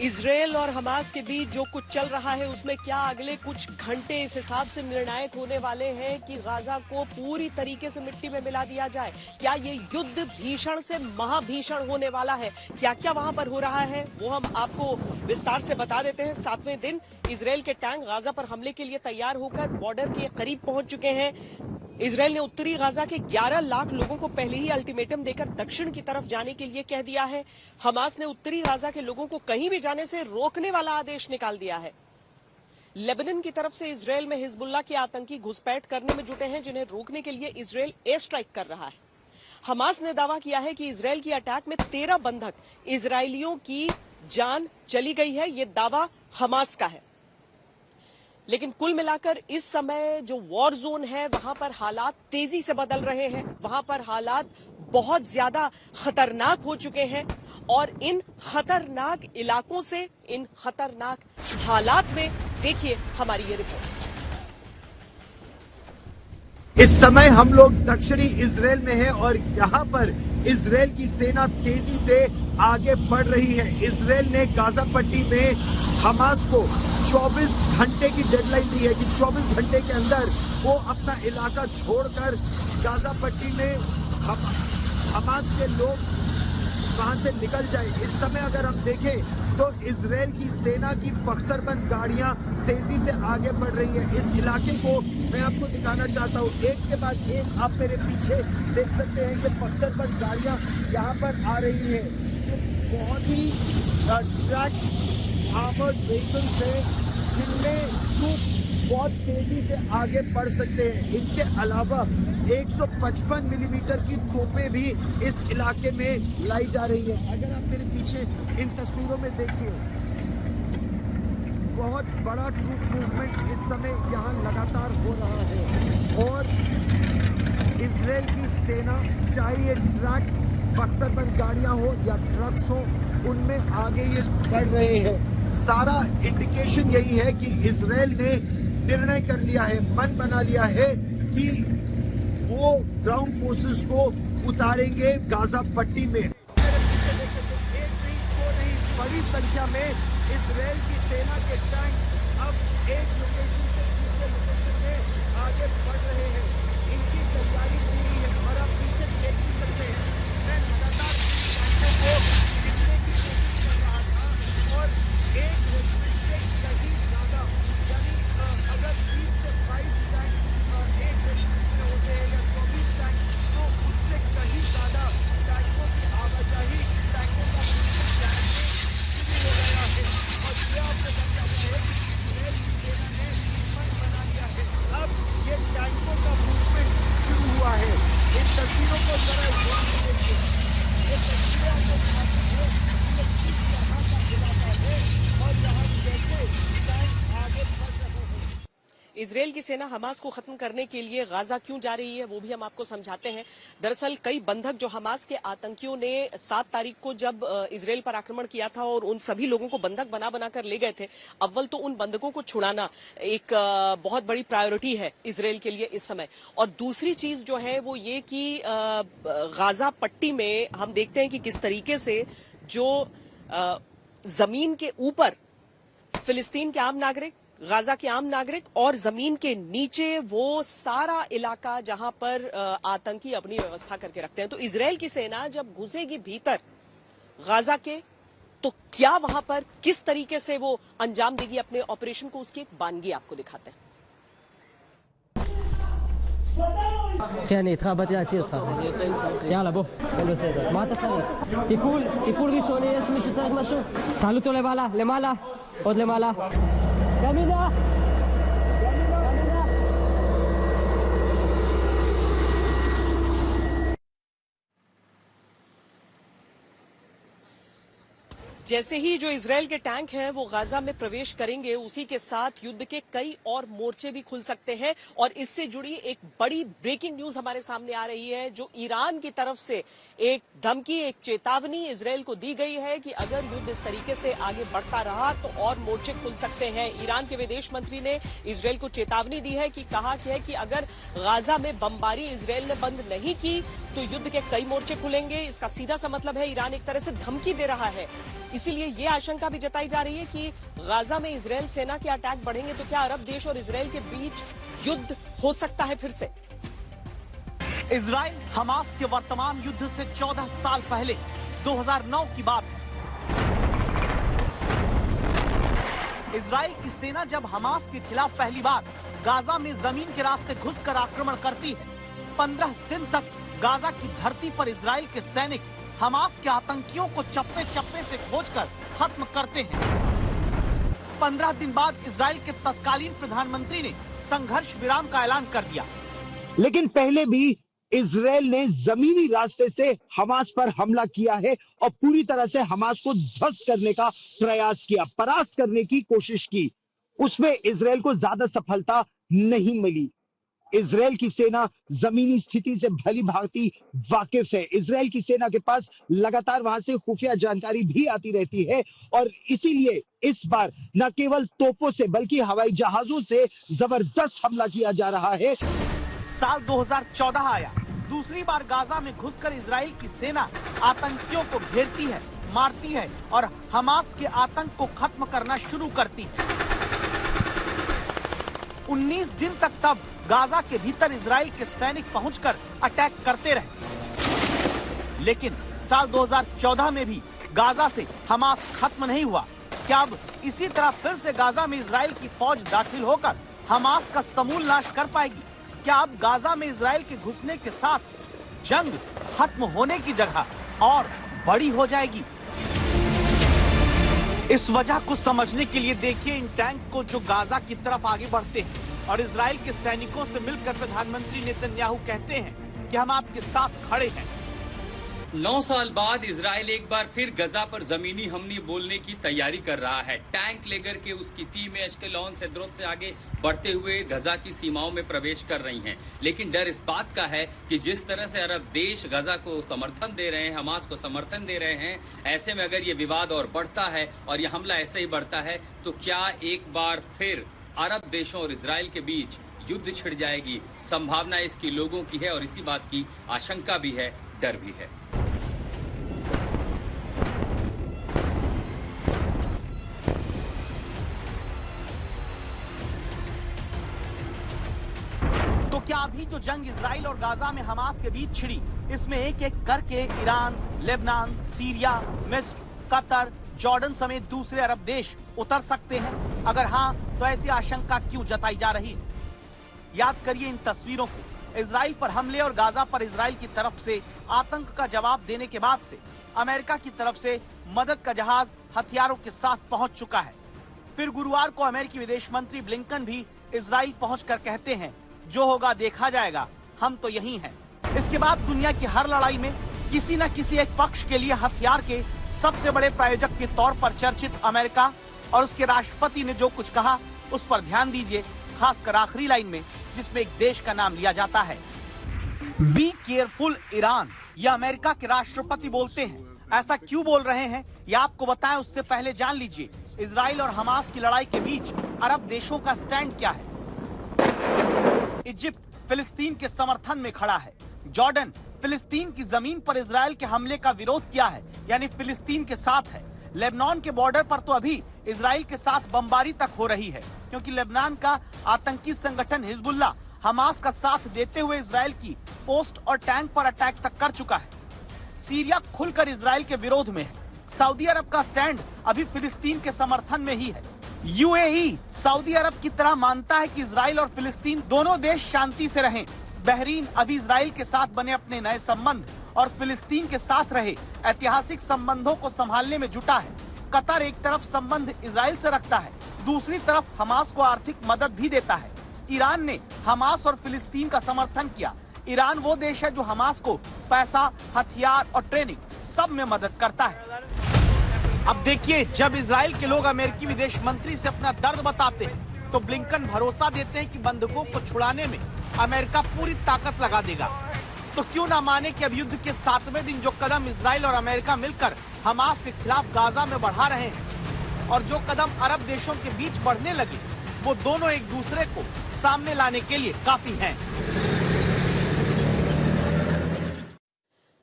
Israel और Hamas के बीच जो कुछ चल रहा है उसमें क्या अगले कुछ घंटे इस हिसाब से निर्णायक होने वाले हैं कि गाजा को पूरी तरीके से मिट्टी में मिला दिया जाए। क्या ये युद्ध भीषण से महाभीषण होने वाला है? क्या क्या वहां पर हो रहा है वो हम आपको विस्तार से बता देते हैं। 7वें दिन इजरायल के टैंक गाजा पर हमले के लिए तैयार होकर बॉर्डर के करीब पहुंच चुके हैं। इजरायल ने उत्तरी गाजा के 11 लाख लोगों को पहले ही अल्टीमेटम देकर दक्षिण की तरफ जाने के लिए कह दिया है। हमास ने उत्तरी गाजा के लोगों को कहीं भी जाने से रोकने वाला आदेश निकाल दिया है। लेबनान की तरफ से इजरायल में हिजबुल्लाह के आतंकी घुसपैठ करने में जुटे हैं, जिन्हें रोकने के लिए इजरायल एयर स्ट्राइक कर रहा है। हमास ने दावा किया है कि इजरायल की अटैक में 13 बंधक इजरायलियों की जान चली गई है। यह दावा हमास का है, लेकिन कुल मिलाकर इस समय जो वॉर जोन है वहां पर हालात तेजी से बदल रहे हैं। वहां पर हालात बहुत ज्यादा खतरनाक हो चुके हैं और इन खतरनाक इलाकों से, इन खतरनाक हालात में देखिए हमारी ये रिपोर्ट। इस समय हम लोग दक्षिणी इजरायल में हैं और यहाँ पर इजरायल की सेना तेजी से आगे बढ़ रही है। इजरायल ने गाजा पट्टी में हमास को 24 घंटे की डेडलाइन दी है कि 24 घंटे के अंदर वो अपना इलाका छोड़कर गाजा पट्टी में हमास के लोग वहां से निकल जाए। इस समय अगर हम देखें तो इजरायल की सेना की बख्तरबंद गाड़ियां तेजी से आगे बढ़ रही है। इस इलाके को मैं आपको दिखाना चाहता हूँ, एक के बाद एक आप मेरे पीछे देख सकते हैं कि बख्तरबंद गाड़ियां यहाँ पर आ रही है। बहुत ही ट्रक आर्मर्ड व्हीकल्स है जिनमें बहुत तेजी से आगे बढ़ सकते हैं। इनके अलावा 155 मिलीमीटर की तोपें भी इस इलाके में लाई जा रही है। अगर आप मेरे पीछे इन तस्वीरों में देखिए, बहुत बड़ा ट्रूप मूवमेंट इस समय यहाँ लगातार हो रहा है और इजरायल की सेना, चाहे ये ट्रक बख्तरबंद गाड़ियां हो या ट्रक्स हो, उनमें आगे ये बढ़ रहे हैं। सारा इंडिकेशन यही है कि इजरायल ने निर्णय कर लिया है, मन बना लिया है कि वो ग्राउंड फोर्सेस को उतारेंगे गाजा पट्टी में। मेरे पीछे देखें तो एक नहीं, दो नहीं, बड़ी संख्या में इजरायल की सेना के टैंक अब एक लोकेशन से दूसरे लोकेशन में आगे बढ़ रहे हैं। इनकी तैयारी पूरी है और आप पीछे देख भी सकते हैं। मैं लगातार टैंकों को दिखने की कोशिश कर रहा था और एक रेस्टोरेंट से कहीं ज्यादा, यानी अगर 20 से 22 टैंक एक रेस्टोरेंट में होते हैं या 24 टैंक, तो उससे कहीं ज्यादा टैंकों की आवाजाही, टैंकों का शुरू हो गया है। और ये आपको बता रहे हैं कि इजरायल की सेना ने मन बना लिया है। अब ये टैंकों का मूवमेंट शुरू हुआ है। इन तस्वीरों को जरा ध्यान से देखिए। ये तस्वीरें आपको दिखाती है कि किस तरह का इलाका है और यहाँ कैसे टैंक आगे बढ़ रहे हैं। इजरायल की सेना हमास को खत्म करने के लिए गाजा क्यों जा रही है वो भी हम आपको समझाते हैं। दरअसल कई बंधक जो हमास के आतंकियों ने 7 तारीख को जब इजरायल पर आक्रमण किया था और उन सभी लोगों को बंधक बना बनाकर ले गए थे, अव्वल तो उन बंधकों को छुड़ाना एक बहुत बड़ी प्रायोरिटी है इजरायल के लिए इस समय। और दूसरी चीज जो है वो ये कि गाजा पट्टी में हम देखते हैं कि किस तरीके से जो जमीन के ऊपर फिलिस्तीन के आम नागरिक, गाजा के आम नागरिक और जमीन के नीचे वो सारा इलाका जहां पर आतंकी अपनी व्यवस्था करके रखते हैं। तो इजरायल की सेना जब घुसेगी भीतर गाजा के, तो क्या वहां पर किस तरीके से वो अंजाम देगी अपने ऑपरेशन को, उसकी एक बानगी आपको दिखाते हैं। כן, איתך, באתי להציל אותך. יאללה, בוא. כן, בסדר. מה אתה צריך? טיפול ראשוני, יש מי שצריך משהו? תעלו אותו למעלה, למעלה, עוד למעלה. ימינה! जैसे ही जो इजरायल के टैंक हैं वो गाजा में प्रवेश करेंगे, उसी के साथ युद्ध के कई और मोर्चे भी खुल सकते हैं। और इससे जुड़ी एक बड़ी ब्रेकिंग न्यूज हमारे सामने आ रही है, जो ईरान की तरफ से एक धमकी, एक चेतावनी इजरायल को दी गई है कि अगर युद्ध इस तरीके से आगे बढ़ता रहा तो और मोर्चे खुल सकते हैं। ईरान के विदेश मंत्री ने इजरायल को चेतावनी दी है कि कहा है कि अगर गाजा में बमबारी इजरायल ने बंद नहीं की तो युद्ध के कई मोर्चे खुलेंगे। इसका सीधा सा मतलब है ईरान एक तरह से धमकी दे रहा है। इसीलिए ये आशंका भी जताई जा रही है कि गाजा में इजरायल सेना के अटैक बढ़ेंगे तो क्या अरब देश और इजरायल के बीच युद्ध हो सकता है फिर से। इजराइल हमास के वर्तमान युद्ध से 14 साल पहले 2009 की बात है। इजराइल की सेना जब हमास के खिलाफ पहली बार गाजा में जमीन के रास्ते घुसकर आक्रमण करती है, 15 दिन तक गाजा की धरती पर इजराइल के सैनिक हमास के आतंकियों को चप्पे चप्पे से खोजकर खत्म करते हैं। 15 दिन बाद इजराइल के तत्कालीन प्रधानमंत्री ने संघर्ष विराम का ऐलान कर दिया। लेकिन पहले भी इजराइल ने जमीनी रास्ते से हमास पर हमला किया है और पूरी तरह से हमास को ध्वस्त करने का प्रयास किया, परास्त करने की कोशिश की। उसमें इजराइल को ज्यादा सफलता नहीं मिली। इजराइल की सेना जमीनी स्थिति से भली भांति वाकिफ है। इजराइल की सेना के पास लगातार वहां से खुफिया जानकारी भी आती रहती है और इसीलिए इस बार न केवल तोपों से बल्कि हवाई जहाजों से जबरदस्त हमला किया जा रहा है। साल 2014 आया, दूसरी बार गाजा में घुसकर इजराइल की सेना आतंकियों को घेरती है, मारती है और हमास के आतंक को खत्म करना शुरू करती है। 19 दिन तक तब गाजा के भीतर इजराइल के सैनिक पहुंचकर अटैक करते रहे। लेकिन साल 2014 में भी गाजा से हमास खत्म नहीं हुआ। क्या अब इसी तरह फिर से गाजा में इजराइल की फौज दाखिल होकर हमास का समूल नाश कर पाएगी? क्या अब गाजा में इजराइल के घुसने के साथ जंग खत्म होने की जगह और बड़ी हो जाएगी? इस वजह को समझने के लिए देखिए इन टैंक को जो गाजा की तरफ आगे बढ़ते हैं और इजराइल के सैनिकों से मिलकर प्रधानमंत्री नेतन्याहू कहते हैं कि हम आपके साथ खड़े हैं। 9 साल बाद इजराइल एक बार फिर गजा पर जमीनी हमले बोलने की तैयारी कर रहा है। टैंक लेकर के उसकी टीमें एश्केलॉन से द्रोत से आगे बढ़ते हुए गजा की सीमाओं में प्रवेश कर रही हैं। लेकिन डर इस बात का है कि जिस तरह से अरब देश गजा को समर्थन दे रहे हैं, हमास को समर्थन दे रहे हैं, ऐसे में अगर ये विवाद और बढ़ता है और ये हमला ऐसे ही बढ़ता है तो क्या एक बार फिर अरब देशों और इजराइल के बीच युद्ध छिड़ जाएगी? संभावना इसकी लोगों की है और इसी बात की आशंका भी है, डर भी है। तो क्या अभी जो जंग इजराइल और गाजा में हमास के बीच छिड़ी, इसमें एक एक करके ईरान, लेबनान, सीरिया, मिस्र, कतर, जॉर्डन समेत दूसरे अरब देश उतर सकते हैं? अगर हाँ, तो ऐसी आशंका क्यों जताई जा रही है? याद करिए इन तस्वीरों को। इजराइल पर हमले और गाजा पर इजराइल की तरफ से आतंक का जवाब देने के बाद से अमेरिका की तरफ से मदद का जहाज हथियारों के साथ पहुंच चुका है। फिर गुरुवार को अमेरिकी विदेश मंत्री ब्लिंकन भी इजराइल पहुंचकर कहते हैं, जो होगा देखा जाएगा, हम तो यही हैं। इसके बाद दुनिया की हर लड़ाई में किसी न किसी एक पक्ष के लिए हथियार के सबसे बड़े प्रायोजक के तौर पर चर्चित अमेरिका और उसके राष्ट्रपति ने जो कुछ कहा उस पर ध्यान दीजिए, खासकर आखिरी लाइन में जिसमें एक देश का नाम लिया जाता है। बी केयरफुल ईरान, यह अमेरिका के राष्ट्रपति बोलते हैं। ऐसा क्यों बोल रहे हैं ये आपको बताएं उससे पहले जान लीजिए इजराइल और हमास की लड़ाई के बीच अरब देशों का स्टैंड क्या है। इजिप्ट फिलिस्तीन के समर्थन में खड़ा है। जॉर्डन फिलिस्तीन की जमीन पर इजराइल के हमले का विरोध किया है, यानी फिलिस्तीन के साथ है। लेबनान के बॉर्डर पर तो अभी इजराइल के साथ बमबारी तक हो रही है, क्योंकि लेबनान का आतंकी संगठन हिजबुल्लाह हमास का साथ देते हुए इजराइल की पोस्ट और टैंक पर अटैक तक कर चुका है। सीरिया खुलकर इजराइल के विरोध में है। सऊदी अरब का स्टैंड अभी फिलिस्तीन के समर्थन में ही है। यूएई सऊदी अरब की तरह मानता है कि इजराइल और फिलिस्तीन दोनों देश शांति से रहें। बहरीन अभी इजराइल के साथ बने अपने नए संबंध और फिलिस्तीन के साथ रहे ऐतिहासिक संबंधों को संभालने में जुटा है। कतर एक तरफ संबंध इजराइल से रखता है, दूसरी तरफ हमास को आर्थिक मदद भी देता है। ईरान ने हमास और फिलिस्तीन का समर्थन किया। ईरान वो देश है जो हमास को पैसा, हथियार और ट्रेनिंग सब में मदद करता है। अब देखिए, जब इजराइल के लोग अमेरिकी विदेश मंत्री से अपना दर्द बताते हैं तो ब्लिंकन भरोसा देते हैं कि बंधकों को छुड़ाने में अमेरिका पूरी ताकत लगा देगा। तो क्यों ना माने कि अब युद्ध के 7वें दिन जो कदम इजराइल और अमेरिका मिलकर हमास के खिलाफ गाजा में बढ़ा रहे हैं और जो कदम अरब देशों के बीच बढ़ने लगे, वो दोनों एक दूसरे को सामने लाने के लिए काफी हैं।